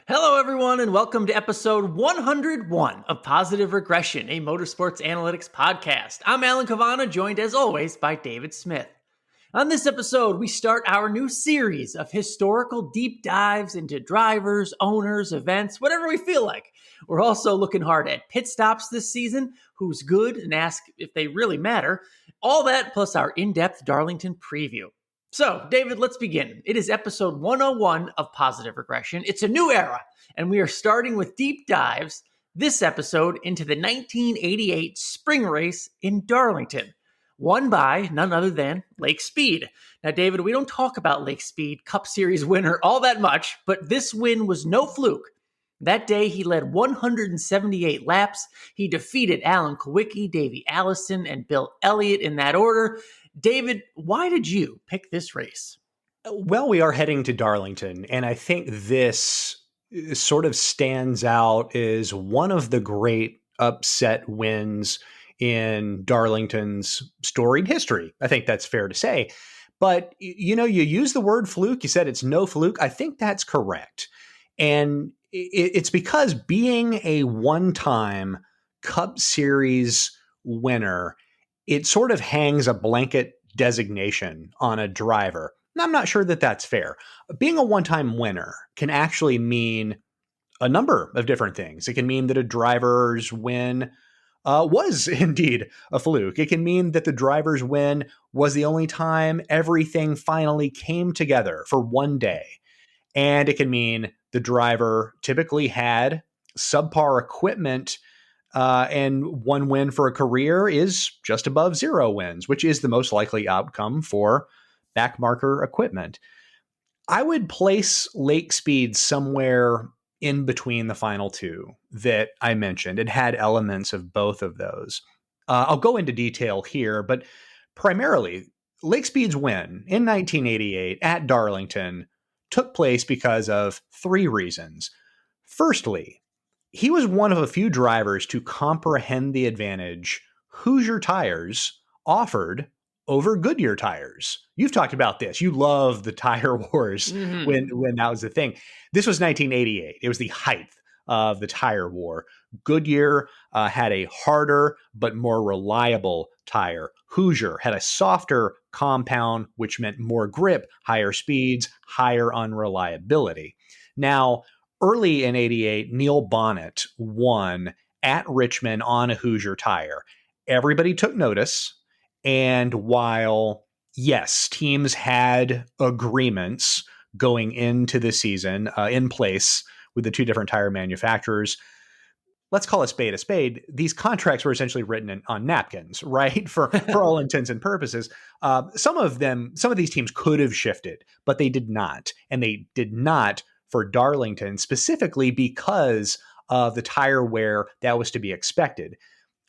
Hello, everyone, and welcome to episode 101 of Positive Regression, a motorsports analytics podcast. I'm Alan Cavanna, joined as always by David Smith. On this episode, we start our new series of historical deep dives into drivers, owners, events, whatever we feel like. We're also looking hard at pit stops this season, who's good, and ask if they really matter. All that plus our in-depth Darlington preview. So, David, let's begin. It is episode 101 of Positive Regression. It's a new era, and we are starting with deep dives this episode into the 1988 spring race in Darlington, won by none other than Lake Speed. Now, David, we don't talk about Lake Speed, Cup Series winner, all that much, but this win was no fluke. That day, he led 178 laps. He defeated Alan Kulwicki, Davey Allison, and Bill Elliott in that order. David, why did you pick this race? Well, we are heading to Darlington, and I think this sort of stands out as one of the great upset wins in Darlington's storied history. I think that's fair to say. But, you use the word fluke. You said it's no fluke. I think that's correct. And it's because being a one-time Cup Series winner, it sort of hangs a blanket designation on a driver. And I'm not sure that that's fair. Being a one-time winner can actually mean a number of different things. It can mean that a driver's win was indeed a fluke. It can mean that the driver's win was the only time everything finally came together for one day. And it can mean the driver typically had subpar equipment, and one win for a career is just above 0 wins, which is the most likely outcome for backmarker equipment. I would place Lake Speed somewhere in between the final two that I mentioned. It had elements of both of those. I'll go into detail here, but primarily, Lake Speed's win in 1988 at Darlington took place because of 3 reasons. Firstly, he was one of a few drivers to comprehend the advantage Hoosier tires offered over Goodyear tires. You've talked about this. You love the tire wars when that was the thing. This was 1988. It was the height of the tire war. Goodyear had a harder but more reliable tire. Hoosier had a softer compound, which meant more grip, higher speeds, higher unreliability. Now, early in 88, Neil Bonnet won at Richmond on a Hoosier tire. Everybody took notice. And while, yes, teams had agreements going into the season in place with the 2 different tire manufacturers, let's call a spade. These contracts were essentially written on napkins, right? For all intents and purposes. Some of these teams could have shifted, but they did not. And they did not for Darlington, specifically because of the tire wear that was to be expected.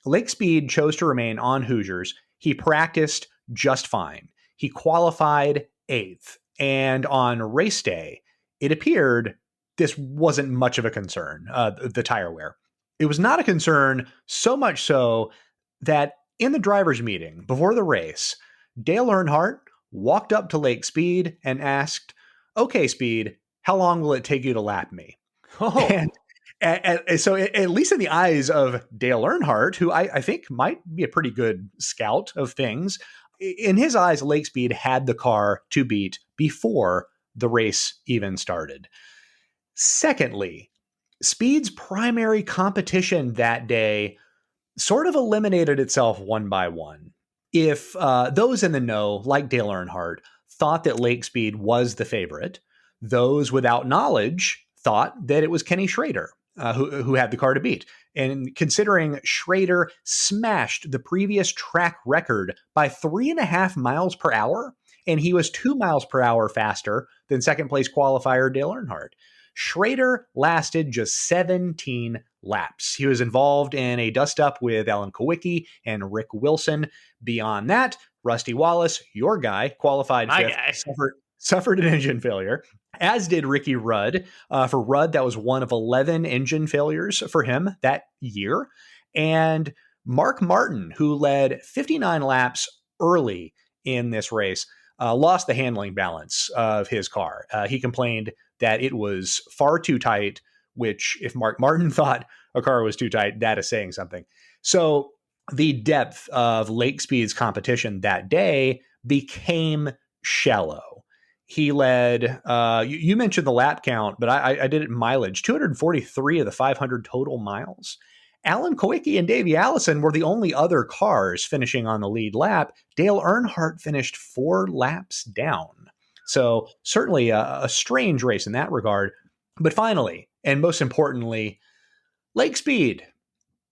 Lake Speed chose to remain on Hoosiers. He practiced just fine. He qualified 8th. And on race day, it appeared this wasn't much of a concern, the tire wear. It was not a concern, so much so that in the driver's meeting before the race, Dale Earnhardt walked up to Lake Speed and asked, "Okay, Speed, how long will it take you to lap me?" Oh. And so at least in the eyes of Dale Earnhardt, who I think might be a pretty good scout of things, in his eyes, Lake Speed had the car to beat before the race even started. Secondly, Speed's primary competition that day sort of eliminated itself one by one. If those in the know, like Dale Earnhardt, thought that Lake Speed was the favorite, those without knowledge thought that it was Kenny Schrader who had the car to beat. And considering Schrader smashed the previous track record by 3.5 miles per hour, and he was 2 miles per hour faster than second place qualifier Dale Earnhardt, Schrader lasted just 17 laps. He was involved in a dust-up with Alan Kulwicki and Rick Wilson. Beyond that, Rusty Wallace, your guy, qualified 5th, suffered an engine failure, as did Ricky Rudd. For Rudd, that was one of 11 engine failures for him that year. And Mark Martin, who led 59 laps early in this race, lost the handling balance of his car. He complained that it was far too tight, which if Mark Martin thought a car was too tight, that is saying something. So the depth of Lake Speed's competition that day became shallow. He led, you mentioned the lap count, but I did it in mileage, 243 of the 500 total miles. Alan Kowicki and Davey Allison were the only other cars finishing on the lead lap. Dale Earnhardt finished 4 laps down. So certainly a strange race in that regard. But finally, and most importantly, Lake Speed,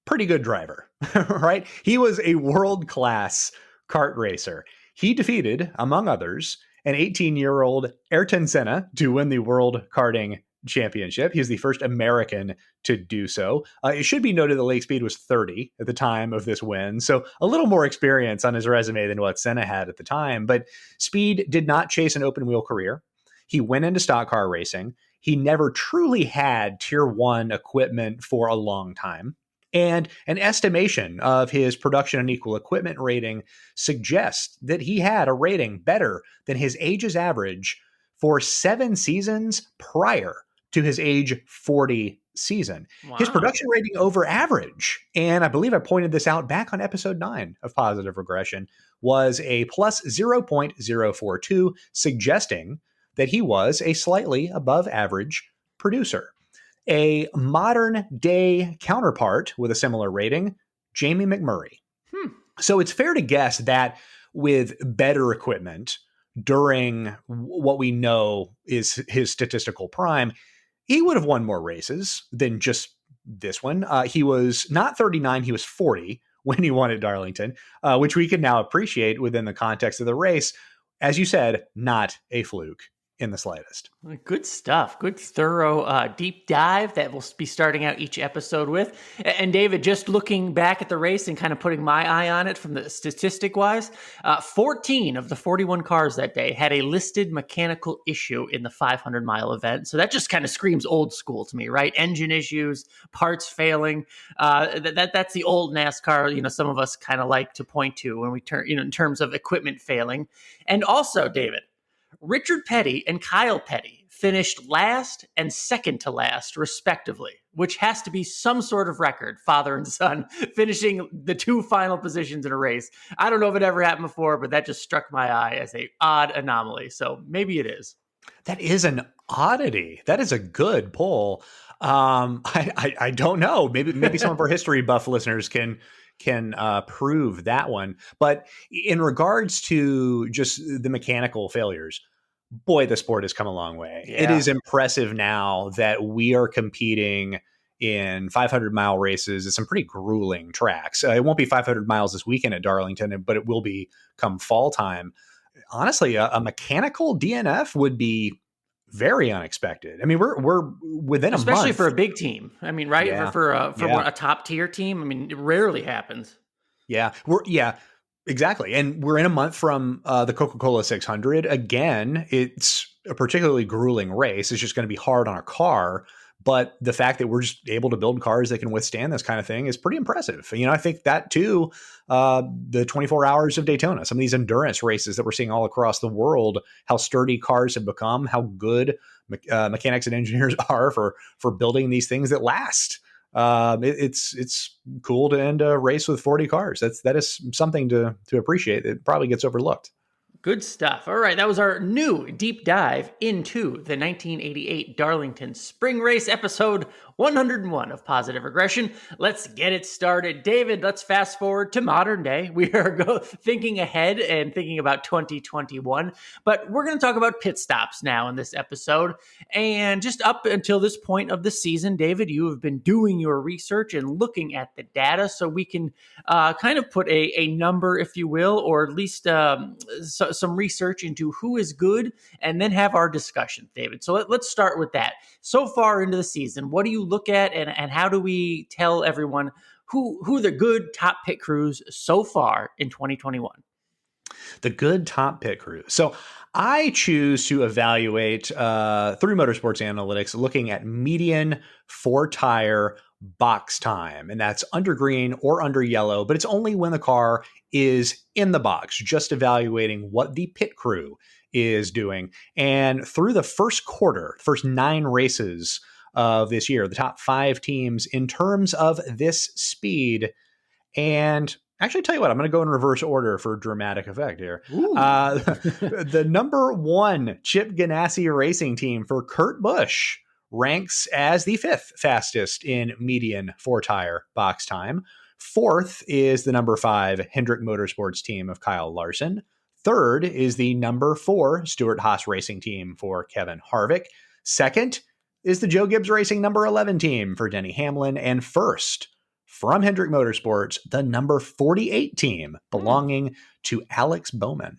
pretty good driver, right? He was a world-class kart racer. He defeated, among others, an 18-year-old Ayrton Senna to win the World Karting Championship. He's the first American to do so. It should be noted that Lake Speed was 30 at the time of this win, so a little more experience on his resume than what Senna had at the time. But Speed did not chase an open-wheel career. He went into stock car racing. He never truly had Tier 1 equipment for a long time. And an estimation of his production and equal equipment rating suggests that he had a rating better than his age's average for 7 seasons prior to his age 40 season. Wow. His production rating over average, and I believe I pointed this out back on episode 9 of Positive Regression, was a plus 0.042, suggesting that he was a slightly above average producer. A modern day counterpart with a similar rating, Jamie McMurray. So it's fair to guess that with better equipment during what we know is his statistical prime, he would have won more races than just this one. He was not 39, he was 40 when he won at Darlington, which we can now appreciate within the context of the race. As you said, not a fluke in the slightest. Good stuff. Good, thorough deep dive that we'll be starting out each episode with. And David, just looking back at the race and kind of putting my eye on it from the statistic-wise, 14 of the 41 cars that day had a listed mechanical issue in the 500-mile event. So that just kind of screams old school to me, right? Engine issues, parts failing. That's the old NASCAR, some of us kind of like to point to when we turn, in terms of equipment failing. And also, David, Richard Petty and Kyle Petty finished last and second to last, respectively, which has to be some sort of record, father and son, finishing the 2 final positions in a race. I don't know if it ever happened before, but that just struck my eye as an odd anomaly. So maybe it is. That is an oddity. That is a good poll. I don't know. Maybe some of our history buff listeners can prove that one. But in regards to just the mechanical failures, boy, the sport has come a long way. Yeah. It is impressive now that we are competing in 500-mile races at some pretty grueling tracks. It won't be 500 miles this weekend at Darlington, but it will be come fall time. Honestly, a mechanical DNF would be very unexpected. I mean, we're within a month. Especially for a big team. I mean, right? Yeah. For a top tier team. I mean, it rarely happens. Yeah. Exactly. And we're in a month from the Coca-Cola 600. Again, it's a particularly grueling race. It's just going to be hard on a car. But the fact that we're just able to build cars that can withstand this kind of thing is pretty impressive. I think that too, the 24 hours of Daytona, some of these endurance races that we're seeing all across the world, how sturdy cars have become, how good mechanics and engineers are for building these things that last. It's cool to end a race with 40 cars. That is something to appreciate. It probably gets overlooked. Good stuff. All right, that was our new deep dive into the 1988 Darlington Spring Race, episode 101 of Positive Regression. Let's get it started. David, let's fast forward to modern day. We are thinking ahead and thinking about 2021, but we're going to talk about pit stops now in this episode. And just up until this point of the season, David, you have been doing your research and looking at the data so we can kind of put a number, if you will, or at least some research into who is good, and then have our discussion, David. So let's start with that. So far into the season, what do you look at, and how do we tell everyone who the good top pit crews so far in 2021? The good top pit crews. So I choose to evaluate through Motorsports Analytics, looking at median 4-tire box time, and that's under green or under yellow, but it's only when the car is in the box, just evaluating what the pit crew is doing. And through the first quarter, first 9 races of this year, the top 5 teams in terms of this speed. And actually, tell you what, I'm going to go in reverse order for dramatic effect here. The number 1 Chip Ganassi racing team for Kurt Busch ranks as the 5th fastest in median 4-tire box time. 4th is the number 5 Hendrick Motorsports team of Kyle Larson. 3rd is the number 4 Stewart Haas racing team for Kevin Harvick. 2nd is the Joe Gibbs Racing number 11 team for Denny Hamlin. And 1st, from Hendrick Motorsports, the number 48 team belonging to Alex Bowman.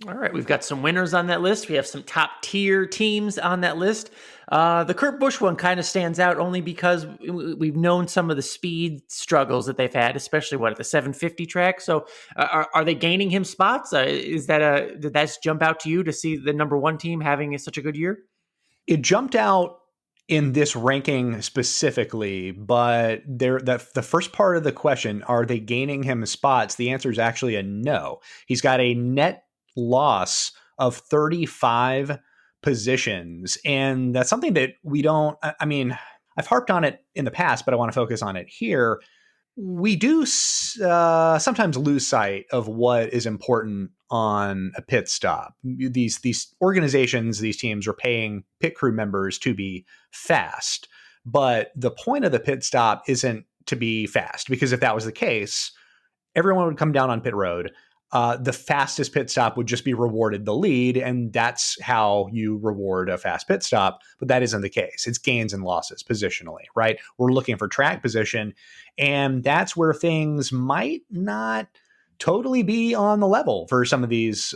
All right, we've got some winners on that list. We have some top tier teams on that list. The Kurt Busch one kind of stands out only because we've known some of the speed struggles that they've had, especially at the 750 track. So are they gaining him spots? Did that jump out to you to see the number 1 team having such a good year? It jumped out in this ranking specifically, but the first part of the question, are they gaining him spots? The answer is actually a no. He's got a net loss of 35 positions. And that's something that I've harped on it in the past, but I want to focus on it here. We do sometimes lose sight of what is important on a pit stop. These organizations, these teams are paying pit crew members to be fast, but the point of the pit stop isn't to be fast, because if that was the case, everyone would come down on pit road. The fastest pit stop would just be rewarded the lead, and that's how you reward a fast pit stop. But that isn't the case. It's gains and losses positionally, right? We're looking for track position, and that's where things might not totally be on the level for some of these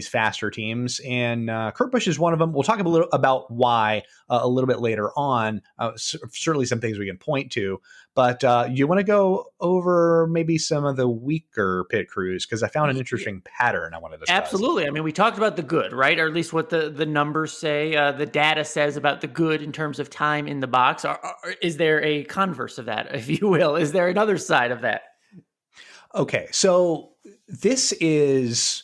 faster teams. And Kurt Busch is one of them. We'll talk a little about why a little bit later on. Certainly some things we can point to. But you want to go over maybe some of the weaker pit crews, because I found an interesting pattern I want to discuss. Absolutely. I mean, we talked about the good, right? Or at least what the numbers say, the data says about the good in terms of time in the box. Is there a converse of that, if you will? Is there another side of that? Okay, so this is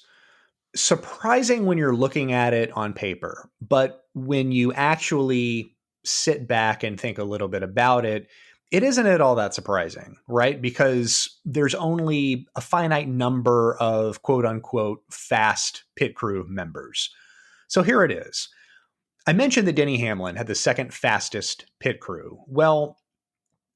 surprising when you're looking at it on paper, but when you actually sit back and think a little bit about it, it isn't at all that surprising, right? Because there's only a finite number of quote unquote fast pit crew members. So here it is. I mentioned that Denny Hamlin had the 2nd fastest pit crew. Well,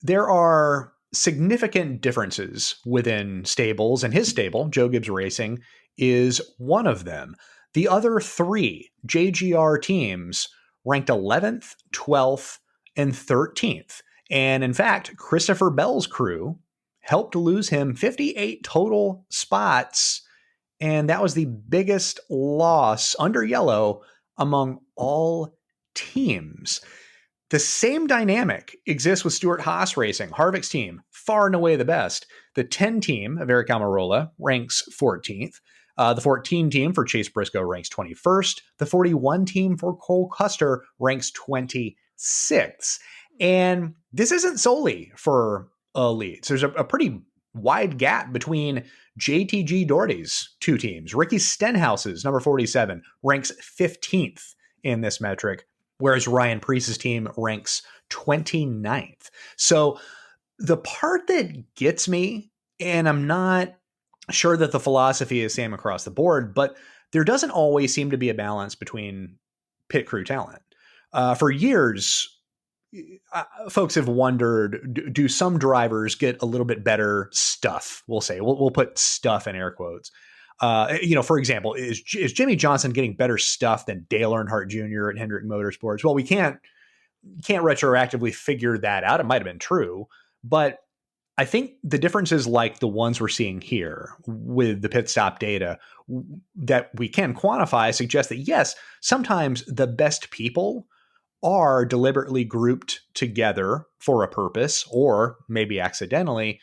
there are significant differences within stables, and his stable, Joe Gibbs Racing, is one of them. The other 3 JGR teams ranked 11th, 12th, and 13th. And in fact, Christopher Bell's crew helped lose him 58 total spots, and that was the biggest loss under yellow among all teams. The same dynamic exists with Stewart Haas Racing, Harvick's team, far and away the best. The 10 team of Eric Almirola ranks 14th. The 14 team for Chase Briscoe ranks 21st. The 41 team for Cole Custer ranks 26th. And this isn't solely for elites. There's a pretty wide gap between JTG Doherty's 2 teams. Ricky Stenhouse's number 47 ranks 15th in this metric, whereas Ryan Preece's team ranks 29th. So the part that gets me, and I'm not sure that the philosophy is same across the board, but there doesn't always seem to be a balance between pit crew talent. For years, folks have wondered, do some drivers get a little bit better stuff? We'll say, we'll put stuff in air quotes. For example, is Jimmy Johnson getting better stuff than Dale Earnhardt Jr. at Hendrick Motorsports? Well, we can't retroactively figure that out. It might have been true, but I think the differences like the ones we're seeing here with the pit stop data that we can quantify suggest that yes, sometimes the best people are deliberately grouped together for a purpose, or maybe accidentally,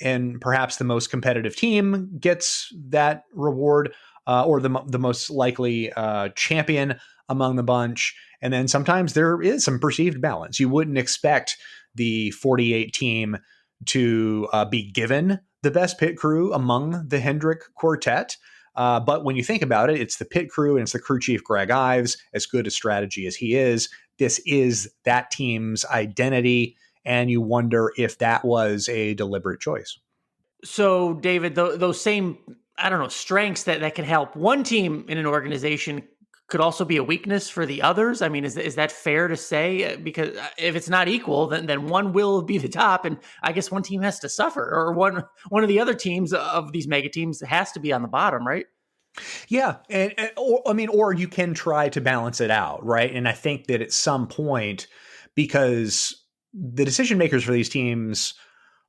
and perhaps the most competitive team gets that reward, or the most likely champion among the bunch. And then sometimes there is some perceived balance. You wouldn't expect the 48 team to be given the best pit crew among the Hendrick quartet. But when you think about it, it's the pit crew and it's the crew chief, Greg Ives, as good a strategy as he is. This is that team's identity. And you wonder if that was a deliberate choice. So, David, those same, I don't know, strengths that can help one team in an organization could also be a weakness for the others. I mean, is that fair to say? Because if it's not equal, then one will be the top, and I guess one team has to suffer, or one of the other teams of these mega teams has to be on the bottom, right? Yeah, or you can try to balance it out, right? And I think that at some point, because the decision makers for these teams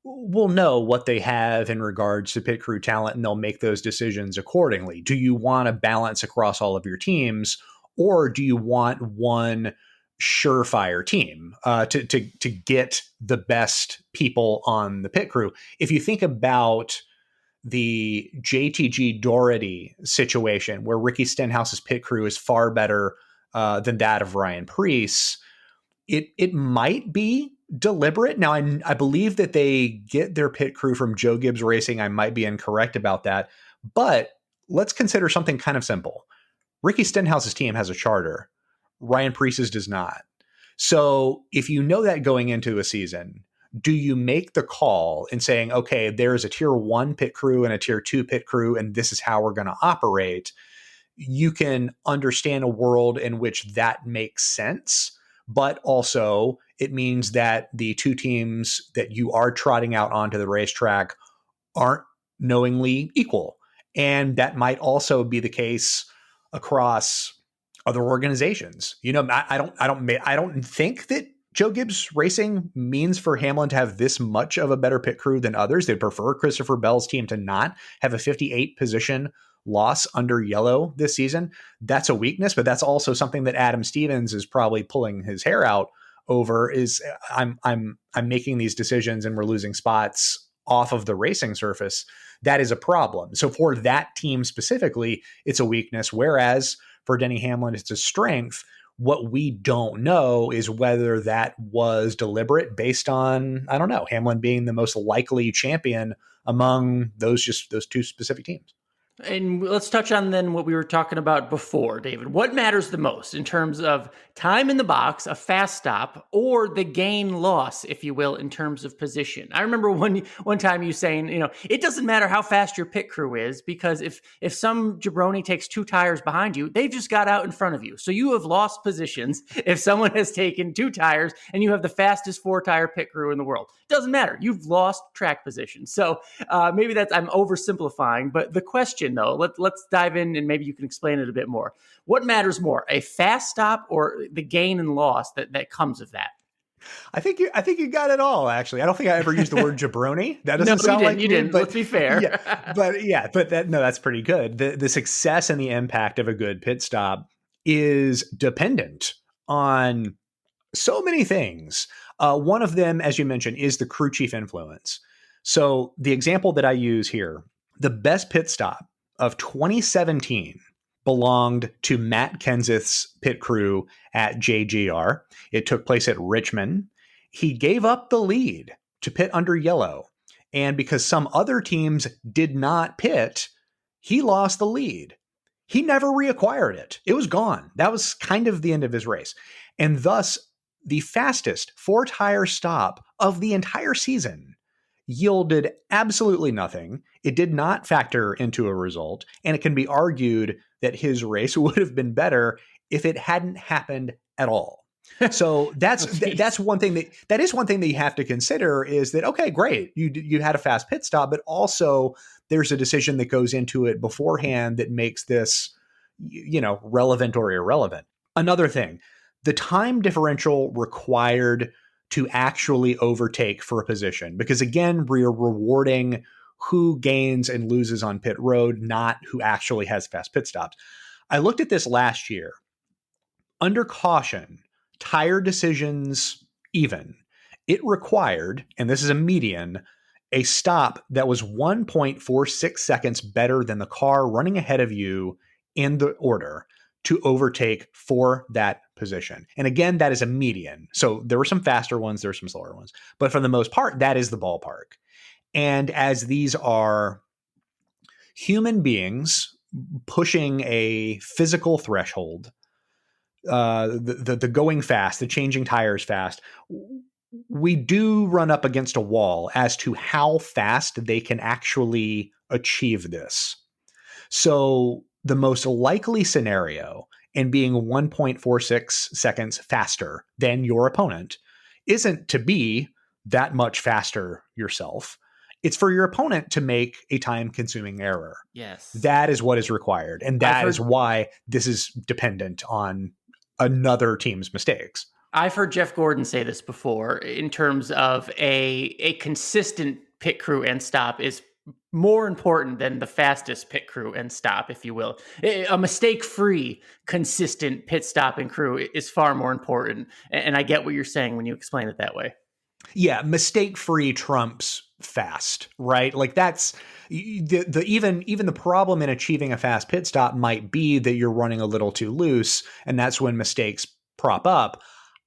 will know what they have in regards to pit crew talent, and they'll make those decisions accordingly. Do you want to balance across all of your teams, or do you want one surefire team to get the best people on the pit crew? If you think about the JTG Doherty situation, where Ricky Stenhouse's pit crew is far better than that of Ryan Preece, it might be deliberate. Now, I believe that they get their pit crew from Joe Gibbs Racing. I might be incorrect about that, but let's consider something kind of simple. Ricky Stenhouse's team has a charter. Ryan Preece's does not. So if you know that going into a season, do you make the call in saying, okay, there's a tier 1 pit crew and a tier 2 pit crew, and this is how we're going to operate? You can understand a world in which that makes sense, but also it means that the two teams that you are trotting out onto the racetrack aren't knowingly equal. And that might also be the case across other organizations. You know, I don't think that Joe Gibbs Racing means for Hamlin to have this much of a better pit crew than others. They'd prefer Christopher Bell's team to not have a 58 position loss under yellow this season. That's a weakness, but that's also something that Adam Stevens is probably pulling his hair out over. Is I'm making these decisions and we're losing spots off of the racing surface. That is a problem. So for that team specifically, it's a weakness. Whereas for Denny Hamlin, it's a strength. What we don't know is whether that was deliberate based on, I don't know, Hamlin being the most likely champion among those two specific teams. And let's touch on then what we were talking about before, David. What matters the most in terms of time in the box, a fast stop, or the gain loss, if you will, in terms of position? I remember one time you saying, it doesn't matter how fast your pit crew is, because if some jabroni takes 2 tires behind you, they've just got out in front of you. So you have lost positions if someone has taken 2 tires and you have the fastest 4-tire pit crew in the world. It doesn't matter. You've lost track position. So maybe I'm oversimplifying, but the question though, let's dive in and maybe you can explain it a bit more. What matters more, a fast stop or the gain and loss that comes of that? I think you got it all. Actually, I don't think I ever used the word jabroni. That doesn't sound like you didn't. But let's be fair. That's pretty good. The success and the impact of a good pit stop is dependent on so many things. One of them, as you mentioned, is the crew chief influence. So the example that I use here, the best pit stop of 2017 belonged to Matt Kenseth's pit crew at JGR. It took place at Richmond. He gave up the lead to pit under yellow. And because some other teams did not pit, he lost the lead. He never reacquired it. It was gone. That was kind of the end of his race. And thus, the fastest 4-tire stop of the entire season yielded absolutely nothing. It did not factor into a result, and it can be argued that his race would have been better if it hadn't happened at all. So that's one thing that is one thing that you have to consider is that, okay, great, you had a fast pit stop, but also there's a decision that goes into it beforehand that makes this, relevant or irrelevant. Another thing, the time differential required to actually overtake for a position, because again, we're rewarding who gains and loses on pit road, not who actually has fast pit stops. I looked at this last year. Under caution, tire decisions even, it required, and this is a median, a stop that was 1.46 seconds better than the car running ahead of you in the order to overtake for that position. And again, that is a median. So there were some faster ones, there were some slower ones, but for the most part, that is the ballpark. And as these are human beings pushing a physical threshold, the going fast, the changing tires fast, we do run up against a wall as to how fast they can actually achieve this. So the most likely scenario in being 1.46 seconds faster than your opponent isn't to be that much faster yourself. It's for your opponent to make a time-consuming error. Yes. That is what is required. And that is why this is dependent on another team's mistakes. I've heard Jeff Gordon say this before in terms of a consistent pit crew and stop is more important than the fastest pit crew and stop, if you will. A mistake-free, consistent pit stop and crew is far more important. And I get what you're saying when you explain it that way. Yeah, mistake-free trumps fast, right? Like that's even the problem in achieving a fast pit stop might be that you're running a little too loose, and that's when mistakes prop up.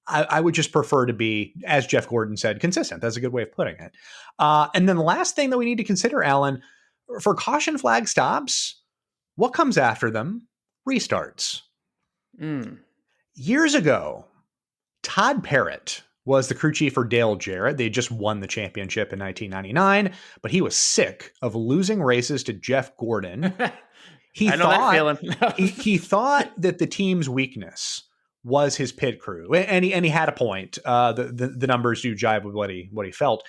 I would just prefer to be, as Jeff Gordon said, consistent. That's a good way of putting it. And then the last thing that we need to consider, Alan, for caution flag stops, what comes after them? Restarts. Years ago, Todd Parrott was the crew chief for Dale Jarrett. They just won the championship in 1999, but he was sick of losing races to Jeff Gordon. He thought that the team's weakness was his pit crew, and he had a point. The numbers do jive with what he felt.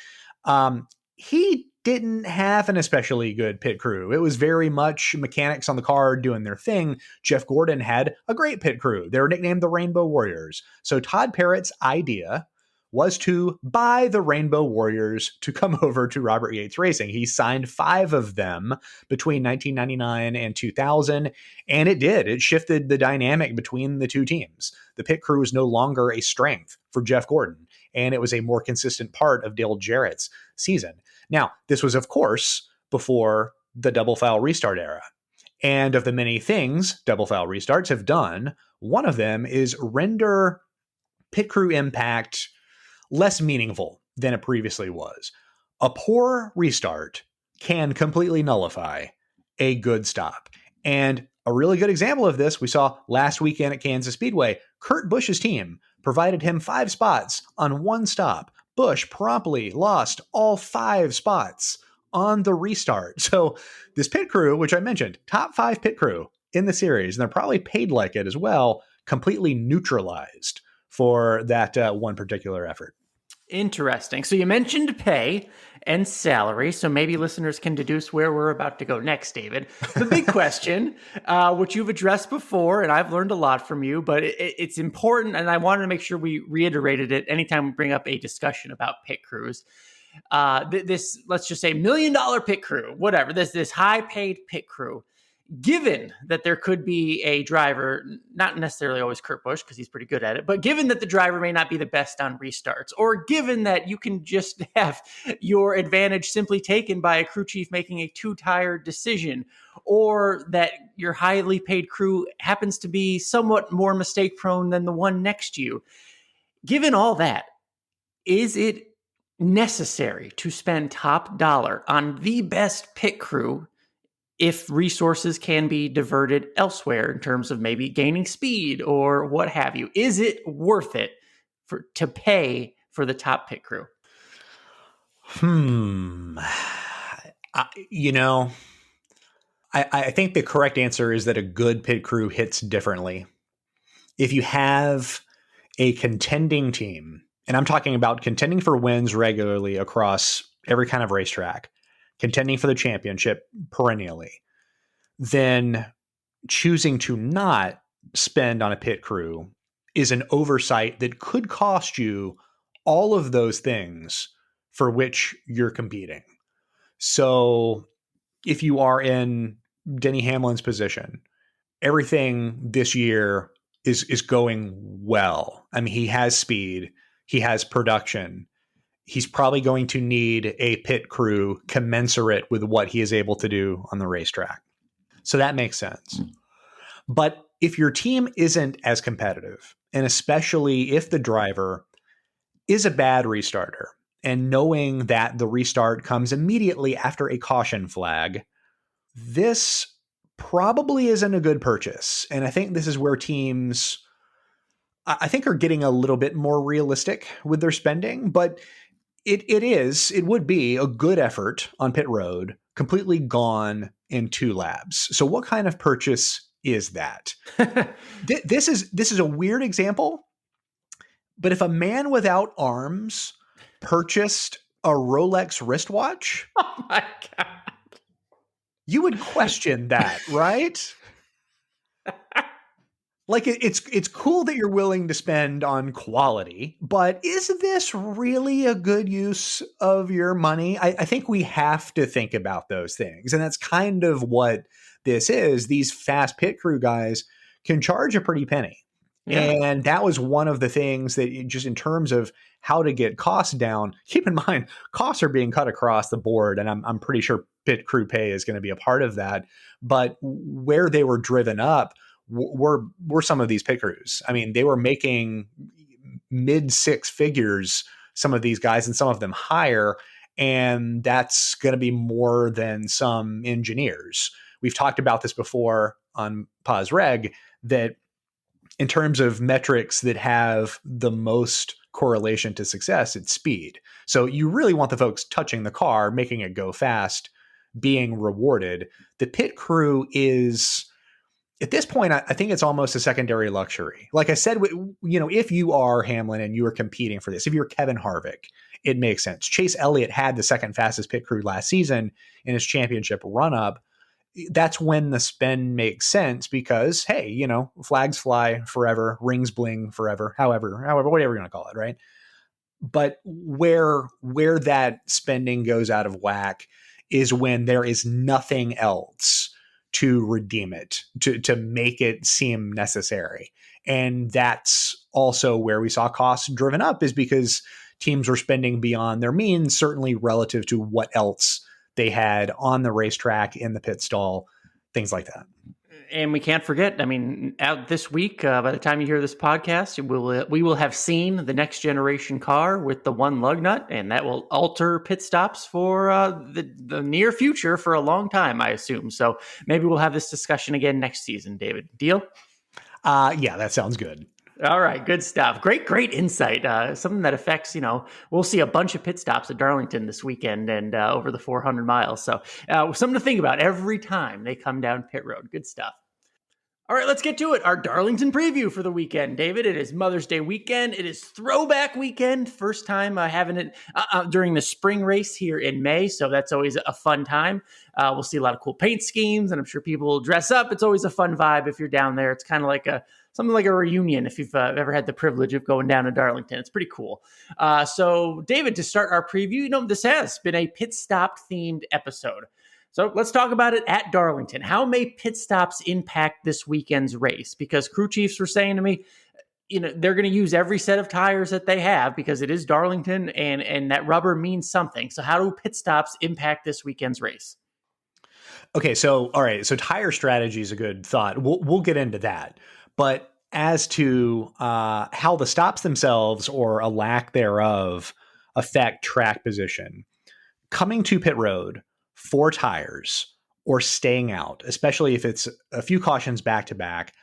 He didn't have an especially good pit crew. It was very much mechanics on the car doing their thing. Jeff Gordon had a great pit crew. They were nicknamed the Rainbow Warriors. So Todd Parrott's idea was to buy the Rainbow Warriors to come over to Robert Yates Racing. He signed 5 of them between 1999 and 2000, and it did. It shifted the dynamic between the two teams. The pit crew was no longer a strength for Jeff Gordon, and it was a more consistent part of Dale Jarrett's season. Now, this was, of course, before the double foul restart era. And of the many things double foul restarts have done, one of them is render pit crew impact less meaningful than it previously was. A poor restart can completely nullify a good stop. And a really good example of this we saw last weekend at Kansas Speedway. Kurt Busch's team provided him 5 spots on one stop. Busch promptly lost all 5 spots on the restart. So this pit crew, which I mentioned, top 5 pit crew in the series, and they're probably paid like it as well, completely neutralized for that one particular effort. Interesting. So you mentioned pay and salary, so maybe listeners can deduce where we're about to go next, David. The big question, which you've addressed before, and I've learned a lot from you, but it's important, and I wanted to make sure we reiterated it anytime we bring up a discussion about pit crews. This, let's just say, $1 million pit crew, whatever, this high-paid pit crew. Given that there could be a driver, not necessarily always Kurt Busch because he's pretty good at it, but given that the driver may not be the best on restarts, or given that you can just have your advantage simply taken by a crew chief making a 2-tire decision, or that your highly paid crew happens to be somewhat more mistake prone than the one next to you. Given all that, is it necessary to spend top dollar on the best pit crew if resources can be diverted elsewhere in terms of maybe gaining speed or what have you? Is it worth it to pay for the top pit crew? I think the correct answer is that a good pit crew hits differently. If you have a contending team, and I'm talking about contending for wins regularly across every kind of racetrack, contending for the championship perennially, then choosing to not spend on a pit crew is an oversight that could cost you all of those things for which you're competing. So if you are in Denny Hamlin's position, everything this year is going well. I mean, he has speed, he has production. He's probably going to need a pit crew commensurate with what he is able to do on the racetrack. So that makes sense. But if your team isn't as competitive, and especially if the driver is a bad restarter, and knowing that the restart comes immediately after a caution flag, this probably isn't a good purchase. And I think this is where teams, I think, are getting a little bit more realistic with their spending, but it would be a good effort on pit road, completely gone in 2 labs. So what kind of purchase is that? This is a weird example, but if a man without arms purchased a Rolex wristwatch, Oh my God. you would question that, right? Like it's cool that you're willing to spend on quality, but is this really a good use of your money? I think we have to think about those things. And that's kind of what this is. These fast pit crew guys can charge a pretty penny. Yeah. And that was one of the things that just in terms of how to get costs down, keep in mind, costs are being cut across the board. And I'm pretty sure pit crew pay is going to be a part of that. But where they were driven up, were some of these pit crews. I mean, they were making mid 6 figures, some of these guys, and some of them higher. And that's going to be more than some engineers. We've talked about this before on Pause Reg, that in terms of metrics that have the most correlation to success, it's speed. So you really want the folks touching the car, making it go fast, being rewarded. The pit crew is, at this point, I think it's almost a secondary luxury. Like I said, if you are Hamlin and you are competing for this, if you're Kevin Harvick, it makes sense. Chase Elliott had the second fastest pit crew last season in his championship run-up. That's when the spend makes sense because, hey, flags fly forever, rings bling forever, however, whatever you want to call it, right? But where that spending goes out of whack is when there is nothing else to redeem it, to make it seem necessary. And that's also where we saw costs driven up, is because teams were spending beyond their means, certainly relative to what else they had on the racetrack, in the pit stall, things like that. And we can't forget, out this week, by the time you hear this podcast, we will have seen the next generation car with the one lug nut, and that will alter pit stops for the near future for a long time, I assume. So maybe we'll have this discussion again next season, David. Deal? Yeah, that sounds good. All right, good stuff. Great insight. Something that affects, we'll see a bunch of pit stops at Darlington this weekend and over the 400 miles. So something to think about every time they come down pit road. Good stuff. All right, let's get to it. Our Darlington preview for the weekend, David. It is Mother's Day weekend. It is throwback weekend. First time having it during the spring race here in May, so that's always a fun time. We'll see a lot of cool paint schemes, and I'm sure people will dress up. It's always a fun vibe if you're down there. It's kind of like something like a reunion if you've ever had the privilege of going down to Darlington. It's pretty cool. So, David, to start our preview, this has been a pit stop themed episode. So let's talk about it at Darlington. How may pit stops impact this weekend's race? Because crew chiefs were saying to me, they're going to use every set of tires that they have because it is Darlington and that rubber means something. So how do pit stops impact this weekend's race? Okay, so all right, so tire strategy is a good thought. We'll get into that. But as to how the stops themselves or a lack thereof affect track position, coming to pit road, 4 tires, or staying out, especially if it's a few cautions back to back.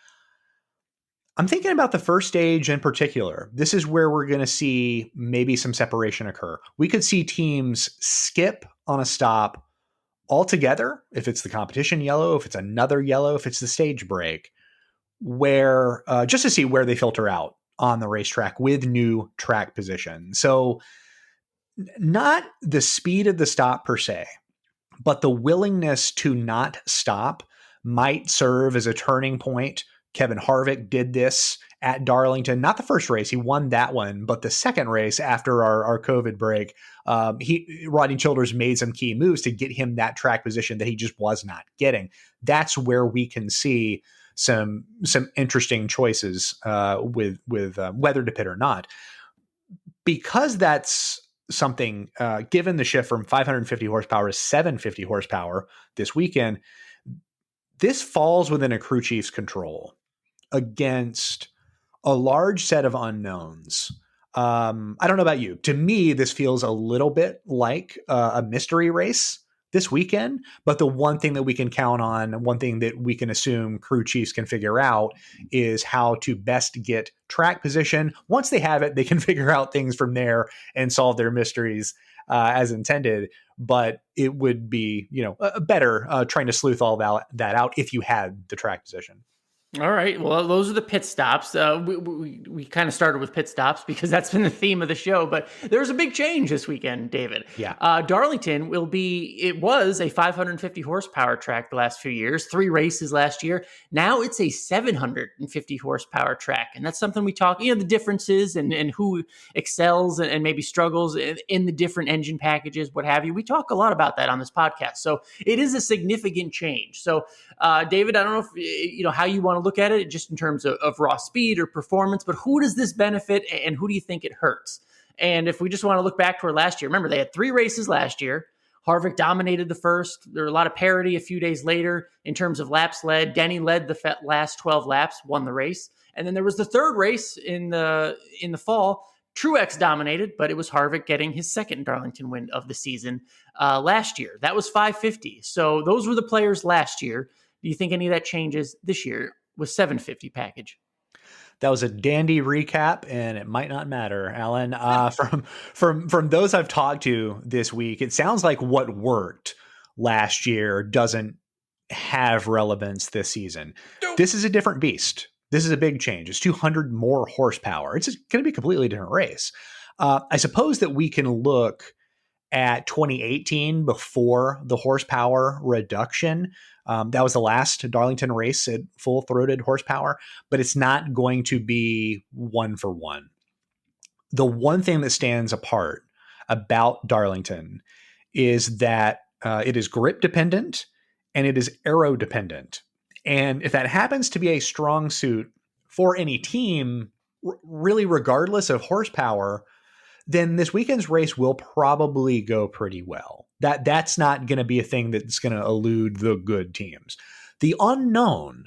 I'm thinking about the first stage in particular. This is where we're going to see maybe some separation occur. We could see teams skip on a stop altogether, if it's the competition yellow, if it's another yellow, if it's the stage break, where just to see where they filter out on the racetrack with new track position. So not the speed of the stop per se, but the willingness to not stop might serve as a turning point. Kevin Harvick did this at Darlington, not the first race. He won that one, but the second race after our COVID break, Rodney Childers made some key moves to get him that track position that he just was not getting. That's where we can see some interesting choices with whether to pit or not. Because that's something, given the shift from 550 horsepower to 750 horsepower this weekend, this falls within a crew chief's control against a large set of unknowns. I don't know about you. To me, this feels a little bit like a mystery race this weekend. But the one thing that we can count on, one thing that we can assume crew chiefs can figure out is how to best get track position. Once they have it, they can figure out things from there and solve their mysteries as intended. But it would be, better trying to sleuth all that out if you had the track position. All right. Well, those are the pit stops. We kind of started with pit stops because that's been the theme of the show. But there's a big change this weekend, David. Yeah. Darlington it was a 550 horsepower track the last few years, 3 races last year. Now it's a 750 horsepower track. And that's something we talk, the differences and who excels and maybe struggles in the different engine packages, what have you. We talk a lot about that on this podcast. So it is a significant change. So, David, I don't know if, how you want to look at it just in terms of raw speed or performance, but who does this benefit and who do you think it hurts? And if we just want to look back toward last year, remember they had 3 races last year. Harvick dominated the first. There were a lot of parity a few days later in terms of laps led. Denny led the last 12 laps, won the race. And then there was the third race in the fall. Truex dominated, but it was Harvick getting his second Darlington win of the season last year. That was 550. So those were the players last year. Do you think any of that changes this year with 750 package? That was a dandy recap, and it might not matter, Alan. From those I've talked to this week, it sounds like what worked last year doesn't have relevance this season. Nope. This is a different beast. This is a big change. It's 200 more horsepower. It's going to be a completely different race. I suppose that we can look at 2018 before the horsepower reduction. That was the last Darlington race at full-throated horsepower, but it's not going to be one for one. The one thing that stands apart about Darlington is that it is grip dependent and it is aero dependent. And if that happens to be a strong suit for any team, really regardless of horsepower, then this weekend's race will probably go pretty well. That's not going to be a thing that's going to elude the good teams. The unknown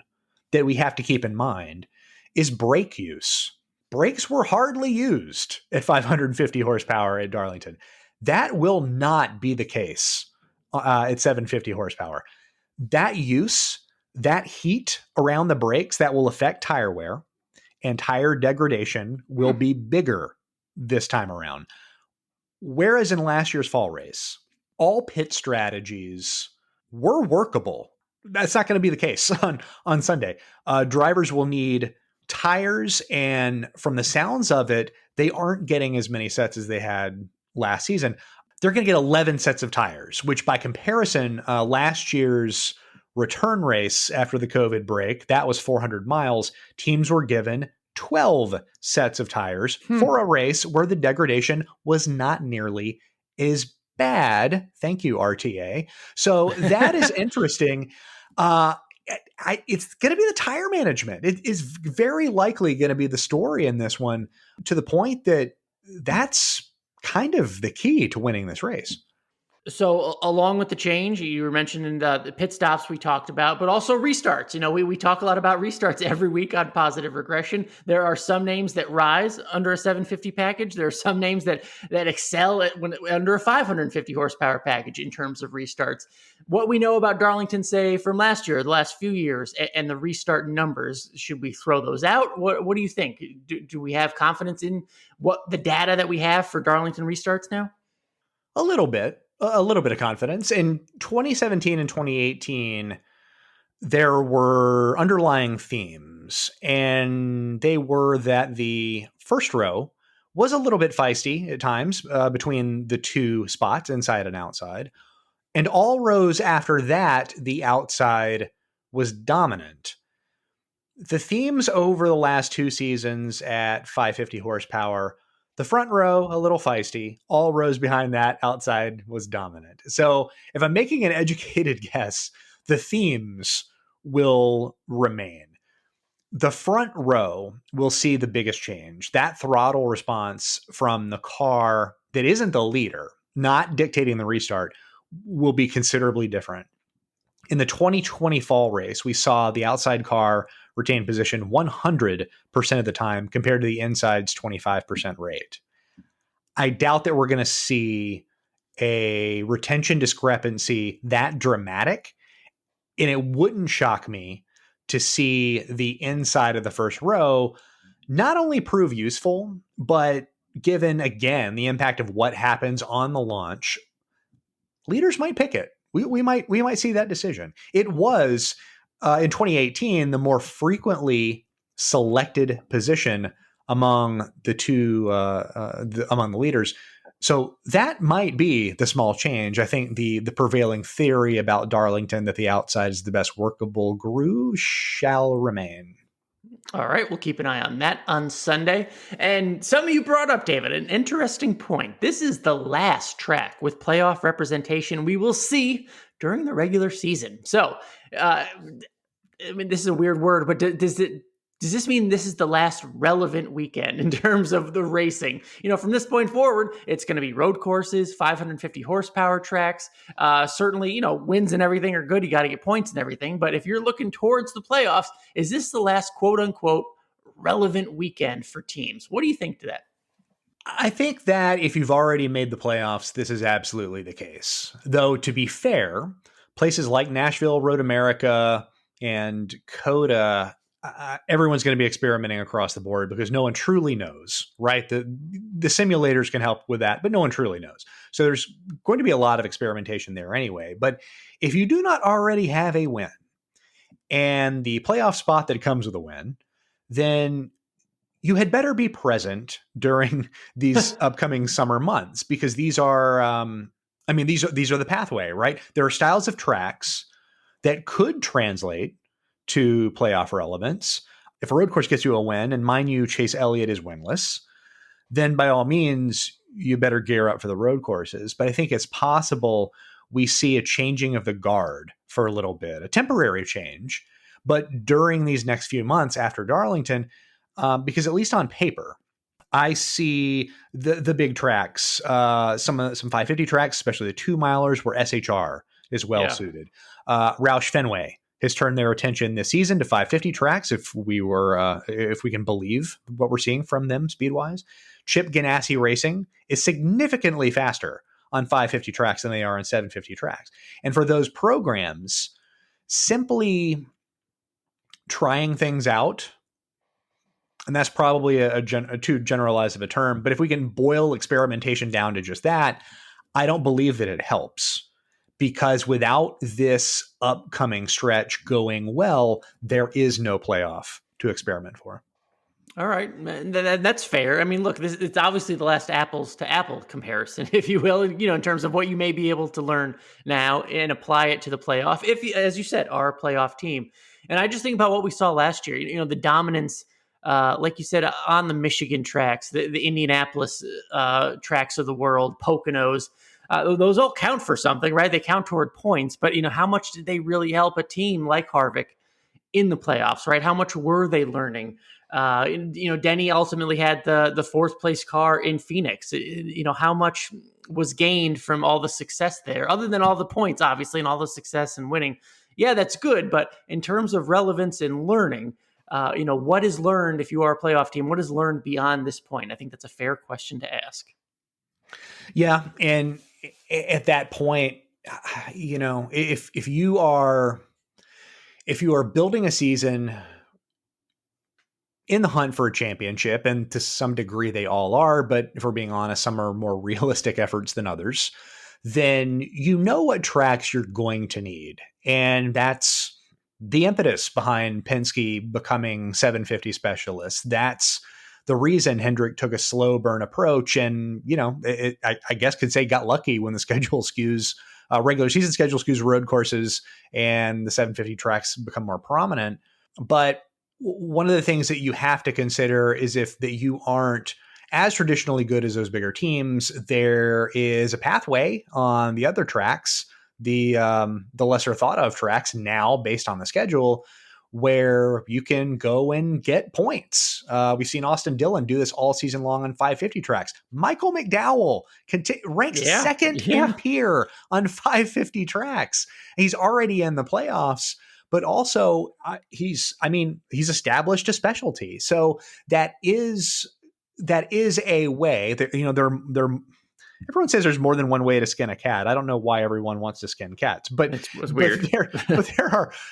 that we have to keep in mind is brake use. Brakes were hardly used at 550 horsepower at Darlington. That will not be the case at 750 horsepower. That use, that heat around the brakes, that will affect tire wear, and tire degradation will be bigger this time around. Whereas in last year's fall race, all pit strategies were workable. That's not going to be the case on Sunday. Drivers will need tires, and from the sounds of it, they aren't getting as many sets as they had last season. They're going to get 11 sets of tires, which by comparison, last year's return race after the COVID break, that was 400 miles. Teams were given 12 sets of tires for a race where the degradation was not nearly as bad. Thank you, RTA. So that is interesting. It's going to be the tire management. It is very likely going to be the story in this one, to the point that that's kind of the key to winning this race. So along with the change, you were mentioning the pit stops we talked about, but also restarts. We talk a lot about restarts every week on Positive Regression. There are some names that rise under a 750 package. There are some names that excel under a 550 horsepower package in terms of restarts. What we know about Darlington, say, from last year, the last few years, and the restart numbers, should we throw those out? What do you think? Do we have confidence in what the data that we have for Darlington restarts now? A little bit of confidence. In 2017 and 2018, there were underlying themes, and they were that the first row was a little bit feisty at times between the two spots, inside and outside. And all rows after that, the outside was dominant. The themes over the last 2 seasons at 550 horsepower: the front row, a little feisty. All rows behind that, outside was dominant. So if I'm making an educated guess, the themes will remain. The front row will see the biggest change. That throttle response from the car that isn't the leader, not dictating the restart, will be considerably different. In the 2020 fall race, we saw the outside car retain position 100% of the time compared to the inside's 25% rate. I doubt that we're going to see a retention discrepancy that dramatic. And it wouldn't shock me to see the inside of the first row not only prove useful, but given, again, the impact of what happens on the launch, leaders might pick it. We might see that decision. It was in 2018 the more frequently selected position among among the leaders. So that might be the small change. I think the prevailing theory about Darlington that the outside is the best workable groove shall remain. All right, we'll keep an eye on that on Sunday. And some of you brought up, David, an interesting point. This is the last track with playoff representation we will see during the regular season. So, I mean, this is a weird word, but does this mean this is the last relevant weekend in terms of the racing? From this point forward, it's going to be road courses, 550 horsepower tracks. Certainly, wins and everything are good. You got to get points and everything. But if you're looking towards the playoffs, is this the last quote unquote relevant weekend for teams? What do you think to that? I think that if you've already made the playoffs, this is absolutely the case. Though, to be fair, places like Nashville, Road America, and COTA, everyone's going to be experimenting across the board because no one truly knows, right? The simulators can help with that, but no one truly knows. So there's going to be a lot of experimentation there anyway. But if you do not already have a win and the playoff spot that comes with a win, then you had better be present during these upcoming summer months, because these are, these are the pathway, right? There are styles of tracks that could translate to playoff relevance. If a road course gets you a win, and mind you, Chase Elliott is winless, then by all means, you better gear up for the road courses. But I think it's possible we see a changing of the guard for a little bit, a temporary change. But during these next few months after Darlington, because at least on paper, I see the big tracks, some 550 tracks, especially the 2-milers where SHR is well suited. Roush Fenway has turned their attention this season to 550 tracks, if we can believe what we're seeing from them speed-wise. Chip Ganassi Racing is significantly faster on 550 tracks than they are on 750 tracks. And for those programs, simply trying things out, and that's probably a too generalized of a term, but if we can boil experimentation down to just that, I don't believe that it helps. Because without this upcoming stretch going well, there is no playoff to experiment for. All right. That's fair. I mean, look, it's obviously the last apples to apple comparison, if you will, in terms of what you may be able to learn now and apply it to the playoff. If, as you said, are a playoff team. And I just think about what we saw last year, the dominance, like you said, on the Michigan tracks, the Indianapolis tracks of the world, Poconos. Those all count for something, right? They count toward points, but how much did they really help a team like Harvick in the playoffs, right? How much were they learning? Denny ultimately had the fourth place car in Phoenix. How much was gained from all the success there, other than all the points, obviously, and all the success and winning. Yeah, that's good. But in terms of relevance and learning, what is learned if you are a playoff team? What is learned beyond this point? I think that's a fair question to ask. Yeah. And at that point, if you are building a season in the hunt for a championship, and to some degree they all are, but if we're being honest, some are more realistic efforts than others, then what tracks you're going to need. And that's the impetus behind Penske becoming 750 specialists. That's the reason Hendrick took a slow burn approach, and I guess could say got lucky when the schedule skews, regular season schedule skews road courses, and the 750 tracks become more prominent. But one of the things that you have to consider is if that you aren't as traditionally good as those bigger teams, there is a pathway on the other tracks, the lesser thought of tracks now based on the schedule, where you can go and get points. We've seen Austin Dillon do this all season long on 550 tracks. Michael McDowell ranks second in Pier on 550 tracks. He's already in the playoffs, but also he's established a specialty. So that is a way that, everyone says there's more than one way to skin a cat. I don't know why everyone wants to skin cats, but It's weird.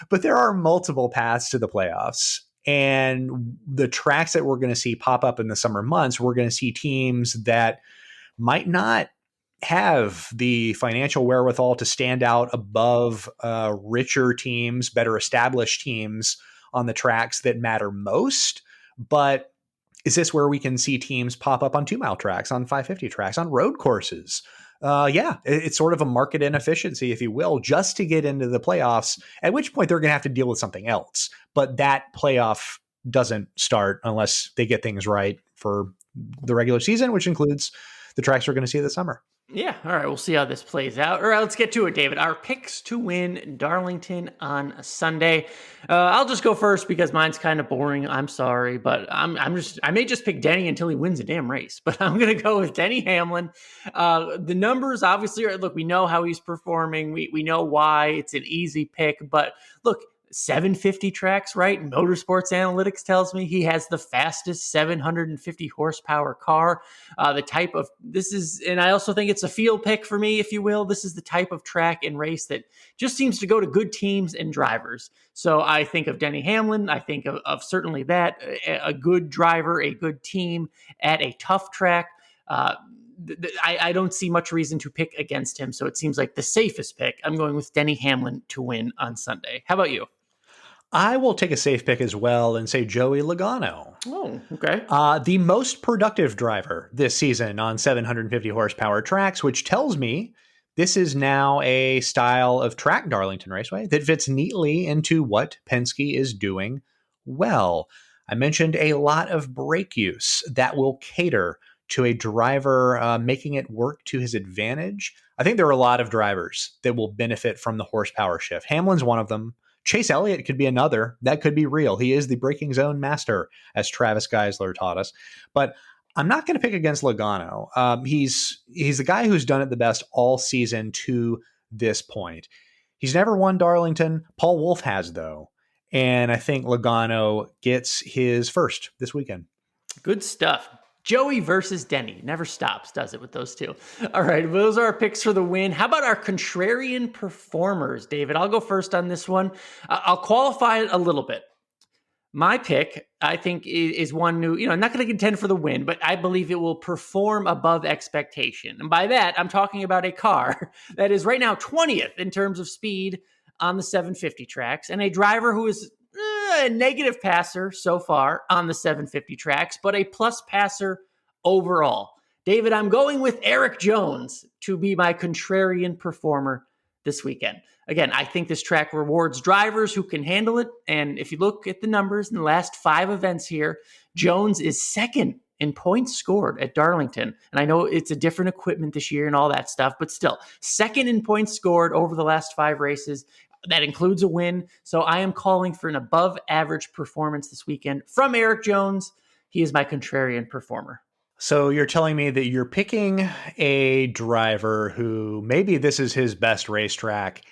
but there are multiple paths to the playoffs. And the tracks that we're going to see pop up in the summer months, we're going to see teams that might not have the financial wherewithal to stand out above richer teams, better established teams on the tracks that matter most. But is this where we can see teams pop up on 2-mile tracks, on 550 tracks, on road courses? It's sort of a market inefficiency, if you will, just to get into the playoffs, at which point they're going to have to deal with something else. But that playoff doesn't start unless they get things right for the regular season, which includes the tracks we're going to see this summer. Yeah. All right. We'll see how this plays out. All right. Let's get to it, David. Our picks to win Darlington on Sunday. I'll just go first because mine's kind of boring. I'm sorry, but I may just pick Denny until he wins a damn race, but I'm going to go with Denny Hamlin. The numbers obviously are, look, we know how he's performing. We know why. It's an easy pick, but look, 750 tracks, right? Motorsports Analytics tells me he has the fastest 750 horsepower car. And I also think it's a field pick for me, if you will. This is the type of track and race that just seems to go to good teams and drivers. So I think of Denny Hamlin. I think of certainly that, a good driver, a good team at a tough track. I don't see much reason to pick against him. So it seems like the safest pick. I'm going with Denny Hamlin to win on Sunday. How about you? I will take a safe pick as well and say Joey Logano. Oh, okay. The most productive driver this season on 750 horsepower tracks, which tells me this is now a style of track, Darlington Raceway, that fits neatly into what Penske is doing well. I mentioned a lot of brake use that will cater to a driver making it work to his advantage. I think there are a lot of drivers that will benefit from the horsepower shift. Hamlin's one of them. Chase Elliott could be another. That could be real. He is the braking zone master, as Travis Geisler taught us. But I'm not going to pick against Logano. He's the guy who's done it the best all season to this point. He's never won Darlington. Paul Wolfe has, though. And I think Logano gets his first this weekend. Good stuff. Joey versus Denny. Never stops, does it, with those two? All right, those are our picks for the win. How about our contrarian performers, David? I'll go first on this one. I'll qualify it a little bit. My pick, I think, is one new, I'm not going to contend for the win, but I believe it will perform above expectation. And by that, I'm talking about a car that is right now 20th in terms of speed on the 750 tracks, and a driver who is a negative passer so far on the 750 tracks, but a plus passer overall. David, I'm going with Eric Jones to be my contrarian performer this weekend. Again, I think this track rewards drivers who can handle it. And if you look at the numbers in the last 5 events here, Jones is second in points scored at Darlington. And I know it's a different equipment this year and all that stuff, but still, second in points scored over the last 5 races. That includes a win. So I am calling for an above average performance this weekend from Eric Jones. He is my contrarian performer. So you're telling me that you're picking a driver who maybe this is his best racetrack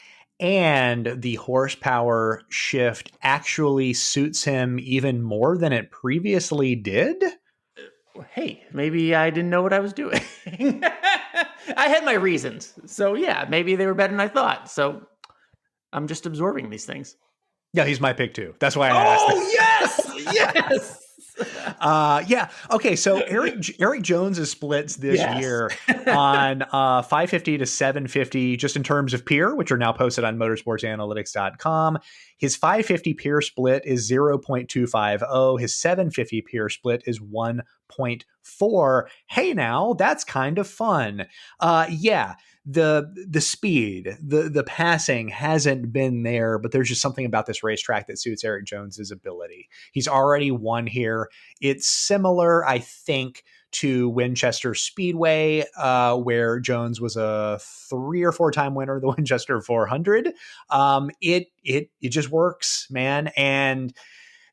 and the horsepower shift actually suits him even more than it previously did? Hey, maybe I didn't know what I was doing. I had my reasons. So yeah, maybe they were better than I thought. So I'm just absorbing these things. Yeah, he's my pick too. That's why I asked. Oh, yes! Yeah. Okay. So Eric Jones's splits this year on 550 to 750, just in terms of peer, which are now posted on motorsportsanalytics.com. His 550 peer split is 0.250. His 750 peer split is 1.4. Hey, now that's kind of fun. Yeah. The speed, the passing hasn't been there, but there's just something about this racetrack that suits Eric Jones's ability. He's already won here. It's similar, I think, to Winchester Speedway, where Jones was a 3 or 4 time winner of the Winchester 400. It just works, man. And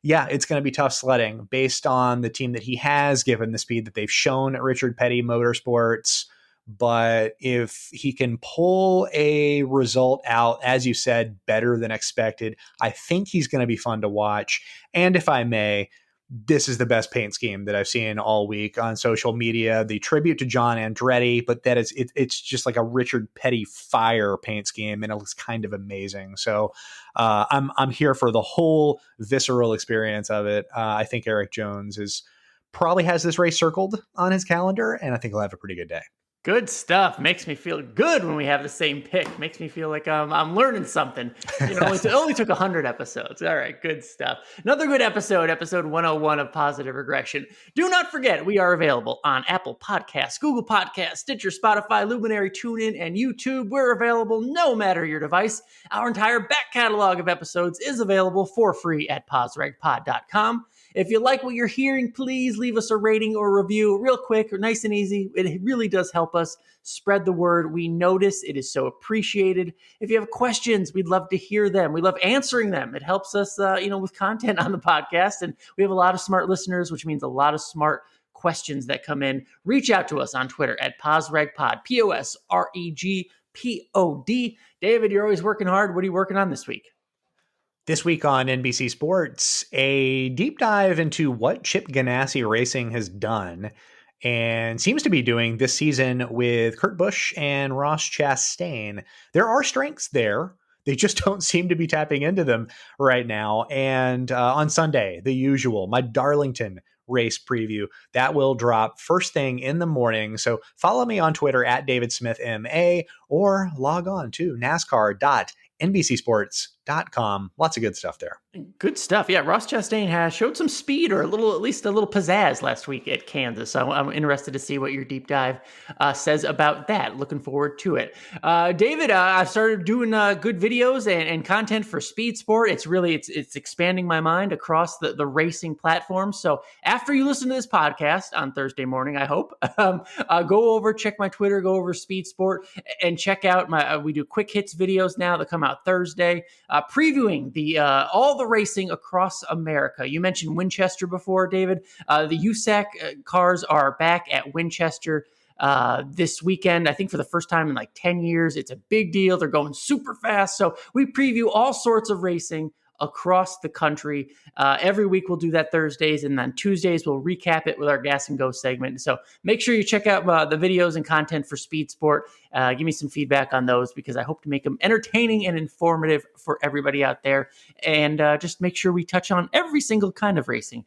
yeah, it's going to be tough sledding based on the team that he has, given the speed that they've shown at Richard Petty Motorsports. But if he can pull a result out, as you said, better than expected, I think he's going to be fun to watch. And if I may, this is the best paint scheme that I've seen all week on social media. The tribute to John Andretti, but that is it's just like a Richard Petty fire paint scheme, and it looks kind of amazing. So I'm here for the whole visceral experience of it. I think Eric Jones probably has this race circled on his calendar, and I think he'll have a pretty good day. Good stuff. Makes me feel good when we have the same pick. Makes me feel like I'm learning something. It only took 100 episodes. All right, good stuff. Another good episode 101 of Positive Regression. Do not forget, we are available on Apple Podcasts, Google Podcasts, Stitcher, Spotify, Luminary, TuneIn, and YouTube. We're available no matter your device. Our entire back catalog of episodes is available for free at posregpod.com. If you like what you're hearing, please leave us a rating or review real quick or nice and easy. It really does help us spread the word. We notice it is so appreciated. If you have questions, we'd love to hear them. We love answering them. It helps us, with content on the podcast. And we have a lot of smart listeners, which means a lot of smart questions that come in. Reach out to us on Twitter at PosRegPod, POSREGPOD. David, you're always working hard. What are you working on this week? This week on NBC Sports, a deep dive into what Chip Ganassi Racing has done and seems to be doing this season with Kurt Busch and Ross Chastain. There are strengths there. They just don't seem to be tapping into them right now. And on Sunday, the usual, my Darlington race preview, that will drop first thing in the morning. So follow me on Twitter at DavidSmithMA or log on to NASCAR.NBCSports.com. Lots of good stuff there. Good stuff. Yeah, Ross Chastain has showed some speed or at least a little pizzazz last week at Kansas. So I'm interested to see what your deep dive says about that. Looking forward to it. David, I've started doing good videos and content for Speed Sport. It's expanding my mind across the racing platform. So after you listen to this podcast on Thursday morning, I hope, go over, check my Twitter, go over Speed Sport and check out we do quick hits videos now that come out Thursday, previewing all the racing across America. You mentioned Winchester before, David. The USAC cars are back at Winchester this weekend, I think for the first time in like 10 years. It's a big deal. They're going super fast. So we preview all sorts of racing across the country. Every week we'll do that Thursdays, and then Tuesdays we'll recap it with our Gas and Go segment. So make sure you check out the videos and content for Speed Sport. Give me some feedback on those because I hope to make them entertaining and informative for everybody out there. And just make sure we touch on every single kind of racing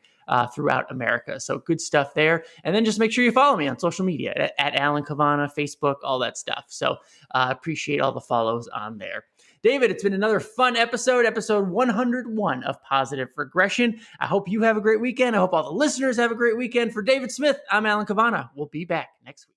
throughout America. So good stuff there. And then just make sure you follow me on social media at Alan Cavanna, Facebook, all that stuff. So appreciate all the follows on there. David, it's been another fun episode 101 of Positive Regression. I hope you have a great weekend. I hope all the listeners have a great weekend. For David Smith, I'm Alan Cavanna. We'll be back next week.